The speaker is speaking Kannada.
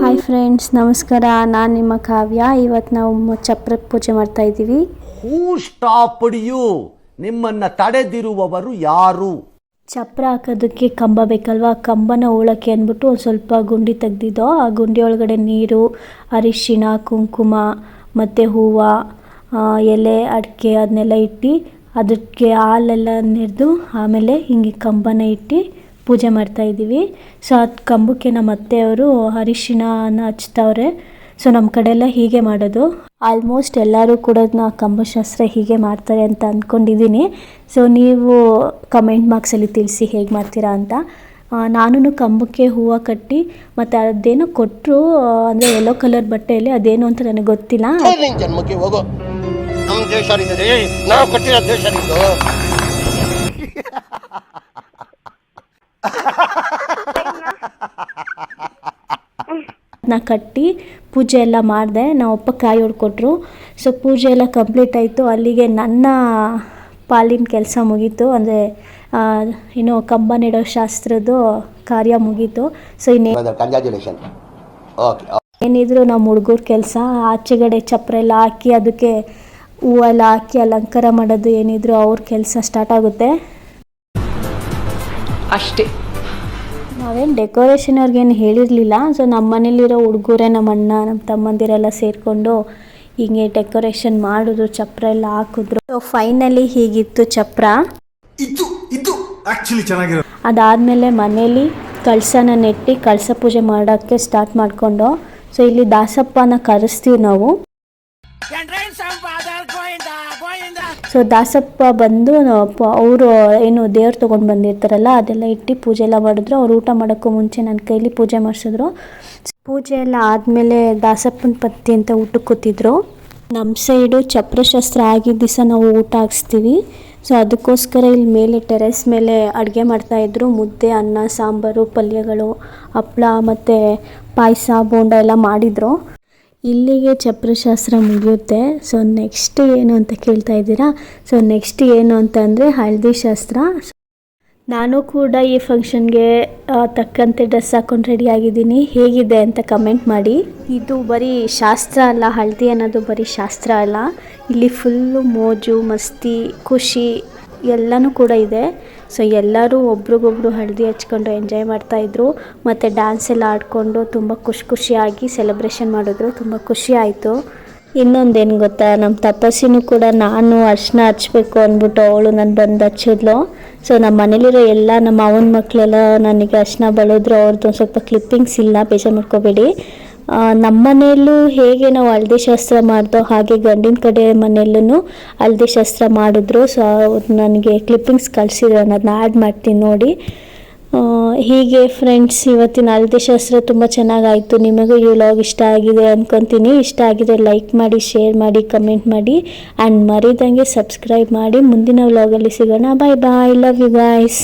ಹಾಯ್ ಫ್ರೆಂಡ್ಸ್, ನಮಸ್ಕಾರ. ನಾನು ನಿಮ್ಮ ಕಾವ್ಯ. ಇವತ್ತು ನಾವು ಚಪ್ರ ಪೂಜೆ ಮಾಡ್ತಾ ಇದ್ದೀವಿ. ಹೂ ಸ್ಟಾಪ್ಡ್ ಯು? ನಿಮ್ಮನ್ನು ತಡೆದಿರುವವರು ಯಾರು? ಚಪ್ರ ಹಾಕೋದಕ್ಕೆ ಕಂಬ ಬೇಕಲ್ವಾ, ಕಂಬನ ಹೂಳಕ್ಕೆ ಅಂದ್ಬಿಟ್ಟು ಒಂದು ಸ್ವಲ್ಪ ಗುಂಡಿ ತೆಗ್ದಿದ್ದೋ. ಆ ಗುಂಡಿ ಒಳಗಡೆ ನೀರು, ಅರಿಶಿಣ, ಕುಂಕುಮ ಮತ್ತು ಹೂವು, ಎಲೆ, ಅಡಿಕೆ ಅದನ್ನೆಲ್ಲ ಇಟ್ಟು ಅದಕ್ಕೆ ಹಾಲೆಲ್ಲ ನೆರೆದು ಆಮೇಲೆ ಹಿಂಗೆ ಕಂಬನ ಇಟ್ಟು ಪೂಜೆ ಮಾಡ್ತಾಯಿದ್ದೀವಿ. ಸೊ ಅದು ಕಂಬಕ್ಕೆ ನಮ್ಮ ಅತ್ತೆಯವರು ಅರಿಶಿಣನ ಹಚ್ತವ್ರೆ. ಸೊ ನಮ್ಮ ಕಡೆ ಎಲ್ಲ ಹೀಗೆ ಮಾಡೋದು. ಆಲ್ಮೋಸ್ಟ್ ಎಲ್ಲರೂ ಕೂಡ ಕಂಬಶಾಸ್ತ್ರ ಹೀಗೆ ಮಾಡ್ತಾರೆ ಅಂತ ಅಂದ್ಕೊಂಡಿದ್ದೀನಿ. ಸೊ ನೀವು ಕಮೆಂಟ್ ಬಾಕ್ಸಲ್ಲಿ ತಿಳಿಸಿ ಹೇಗೆ ಮಾಡ್ತೀರಾ ಅಂತ. ನಾನು ಕಂಬಕ್ಕೆ ಹೂವು ಕಟ್ಟಿ ಮತ್ತು ಅದೇನೋ ಕೊಟ್ಟರು, ಅಂದರೆ ಯೆಲ್ಲೋ ಕಲರ್ ಬಟ್ಟೆಯಲ್ಲಿ, ಅದೇನು ಅಂತ ನನಗೆ ಗೊತ್ತಿಲ್ಲ. ಜನ್ಮಕ್ಕೆ ಹೋಗೋ, ನಮ್ಮ ದೇಶ ನಾವು ಕಟ್ಟಿರೋ ದೇಶ ಕಟ್ಟಿ ಪೂಜೆ ಎಲ್ಲ ಮಾಡಿದೆ. ನಾವು ಅಪ್ಪ ಕಾಯಿ ಹೊಡ್ಕೊಟ್ರು. ಸೊ ಪೂಜೆ ಎಲ್ಲ ಕಂಪ್ಲೀಟ್ ಆಯಿತು. ಅಲ್ಲಿಗೆ ನನ್ನ ಪಾಲಿನ ಕೆಲಸ ಮುಗೀತು. ಅಂದರೆ ಏನೋ ಕಂಬ ನೆಡೋ ಶಾಸ್ತ್ರದ್ದು ಕಾರ್ಯ ಮುಗೀತು. ಸೊ ಏನಿದ್ರು ನಮ್ಮ ಹುಡುಗರ ಕೆಲಸ. ಆಚೆಗಡೆ ಚಪ್ರ ಎಲ್ಲ ಹಾಕಿ ಅದಕ್ಕೆ ಹೂವೆಲ್ಲ ಹಾಕಿ ಅಲಂಕಾರ ಮಾಡೋದು ಏನಿದ್ರು ಅವ್ರ ಕೆಲಸ ಸ್ಟಾರ್ಟ್ ಆಗುತ್ತೆ ಅಷ್ಟೇ. ನಾವೇನು ಡೆಕೋರೇಷನ್ ಅವ್ರಿಗೇನು ಹೇಳಿರಲಿಲ್ಲ. ಸೊ ನಮ್ಮ ಮನೇಲಿರೋ ಹುಡುಗರೇ, ನಮ್ಮ ಅಣ್ಣ, ನಮ್ಮ ತಮ್ಮಂದಿರೆಲ್ಲ ಸೇರಿಕೊಂಡು ಹೀಗೆ ಡೆಕೋರೇಷನ್ ಮಾಡಿದ್ರು, ಚಪ್ರ ಎಲ್ಲ ಹಾಕಿದ್ರು. ಸೊ ಫೈನಲಿ ಹೀಗಿತ್ತು ಚಪ್ರ. ಅದಾದಮೇಲೆ ಮನೇಲಿ ಕಳಸನ ನೆಟ್ಟಿ ಕಳಸ ಪೂಜೆ ಮಾಡೋಕ್ಕೆ ಸ್ಟಾರ್ಟ್ ಮಾಡಿಕೊಂಡು, ಸೊ ಇಲ್ಲಿ ದಾಸಪ್ಪನ ಕರೆಸ್ತೀವಿ ನಾವು. ಸೊ ದಾಸಪ್ಪ ಬಂದು ಅವರು ಏನು ದೇವ್ರು ತೊಗೊಂಡು ಬಂದಿರ್ತಾರಲ್ಲ ಅದೆಲ್ಲ ಇಟ್ಟು ಪೂಜೆ ಎಲ್ಲ ಮಾಡಿದ್ರು. ಅವ್ರು ಊಟ ಮಾಡೋಕ್ಕೂ ಮುಂಚೆ ನನ್ನ ಕೈಲಿ ಪೂಜೆ ಮಾಡಿಸಿದ್ರು. ಪೂಜೆ ಎಲ್ಲ ಆದಮೇಲೆ ದಾಸಪ್ಪನ ಪತ್ತಿ ಅಂತ ಊಟಕ್ಕೆ ಕೂತಿದ್ರು. ನಮ್ಮ ಸೈಡು ಚಪ್ರಶಾಸ್ತ್ರ ಆಗಿದ್ದ ದಿವಸ ನಾವು ಊಟ ಹಾಕ್ಸ್ತೀವಿ. ಸೊ ಅದಕ್ಕೋಸ್ಕರ ಇಲ್ಲಿ ಮೇಲೆ ಟೆರೆಸ್ ಮೇಲೆ ಅಡುಗೆ ಮಾಡ್ತಾಯಿದ್ರು. ಮುದ್ದೆ, ಅನ್ನ, ಸಾಂಬಾರು, ಪಲ್ಯಗಳು, ಹಪ್ಪಳ ಮತ್ತು ಪಾಯಸ, ಬೋಂಡ ಎಲ್ಲ ಮಾಡಿದರು. ಇಲ್ಲಿಗೆ ಚಪ್ರಶಾಸ್ತ್ರ ಮುಗಿಯುತ್ತೆ. ಸೊ ನೆಕ್ಸ್ಟ್ ಏನು ಅಂತ ಕೇಳ್ತಾ ಇದ್ದೀರಾ. ಸೊ ನೆಕ್ಸ್ಟ್ ಏನು ಅಂತಂದರೆ ಹಳದಿ ಶಾಸ್ತ್ರ. ನಾನು ಕೂಡ ಈ ಫಂಕ್ಷನ್ಗೆ ತಕ್ಕಂತೆ ಡ್ರೆಸ್ ಹಾಕೊಂಡು ರೆಡಿ ಆಗಿದ್ದೀನಿ. ಹೇಗಿದೆ ಅಂತ ಕಮೆಂಟ್ ಮಾಡಿ. ಇದು ಬರೀ ಶಾಸ್ತ್ರ ಅಲ್ಲ, ಹಳದಿ ಅನ್ನೋದು ಬರೀ ಶಾಸ್ತ್ರ ಅಲ್ಲ. ಇಲ್ಲಿ ಫುಲ್ಲು ಮೋಜು ಮಸ್ತಿ ಖುಷಿ ಎಲ್ಲನೂ ಕೂಡ ಇದೆ. ಸೊ ಎಲ್ಲರೂ ಒಬ್ರಿಗೊಬ್ರು ಹಳದಿ ಹಚ್ಕೊಂಡು ಎಂಜಾಯ್ ಮಾಡ್ತಾಯಿದ್ರು. ಮತ್ತು ಡ್ಯಾನ್ಸ್ ಎಲ್ಲ ಆಡಿಕೊಂಡು ತುಂಬ ಖುಷಿಯಾಗಿ ಸೆಲೆಬ್ರೇಷನ್ ಮಾಡಿದ್ರು. ತುಂಬ ಖುಷಿ ಆಯಿತು. ಇನ್ನೊಂದೇನು ಗೊತ್ತಾ, ನಮ್ಮ ತಪಸ್ಸಿನೂ ಕೂಡ ನಾನು ಅರ್ಶಿನ ಹಚ್ಬೇಕು ಅಂದ್ಬಿಟ್ಟು ಅವಳು ನಾನು ಬಂದು ಹಚ್ಚಿದ್ಲು. ಸೊ ನಮ್ಮ ಮನೇಲಿರೋ ಎಲ್ಲ ನಮ್ಮ ಅವನ ಮಕ್ಕಳೆಲ್ಲ ನನಗೆ ಅರ್ಶಿನ ಬಳಿದ್ರು. ಅವ್ರದ್ದು ಒಂದು ಸ್ವಲ್ಪ ಕ್ಲಿಪ್ಪಿಂಗ್ಸ್ ಇಲ್ಲ, ಬೇಜಾರು ಮಾಡ್ಕೋಬೇಡಿ. ನಮ್ಮ ಮನೆಯಲ್ಲೂ ಹೇಗೆ ನಾವು ಹಳದಿ ಶಾಸ್ತ್ರ ಮಾಡಿದೋ ಹಾಗೆ ಗಂಡಿನ ಕಡೆ ಮನೆಯಲ್ಲೂ ಹಳದಿ ಶಾಸ್ತ್ರ ಮಾಡಿದ್ರು. ಸೊ ನನಗೆ ಕ್ಲಿಪ್ಪಿಂಗ್ಸ್ ಕಳಿಸಿದ್ರು, ಅದನ್ನ ಆ್ಯಡ್ ಮಾಡ್ತೀನಿ ನೋಡಿ. ಹೀಗೆ ಫ್ರೆಂಡ್ಸ್, ಇವತ್ತಿನ ಹಳದಿ ಶಾಸ್ತ್ರ ತುಂಬ ಚೆನ್ನಾಗಾಯಿತು. ನಿಮಗೂ ಈ ವ್ಲಾಗ್ ಇಷ್ಟ ಆಗಿದೆ ಅಂದ್ಕೊತೀನಿ. ಇಷ್ಟ ಆಗಿದ್ರೆ ಲೈಕ್ ಮಾಡಿ, ಶೇರ್ ಮಾಡಿ, ಕಮೆಂಟ್ ಮಾಡಿ ಆ್ಯಂಡ್ ಮರಿದಂಗೆ ಸಬ್ಸ್ಕ್ರೈಬ್ ಮಾಡಿ. ಮುಂದಿನ ವ್ಲಾಗಲ್ಲಿ ಸಿಗೋಣ. Bye bye. Love you guys.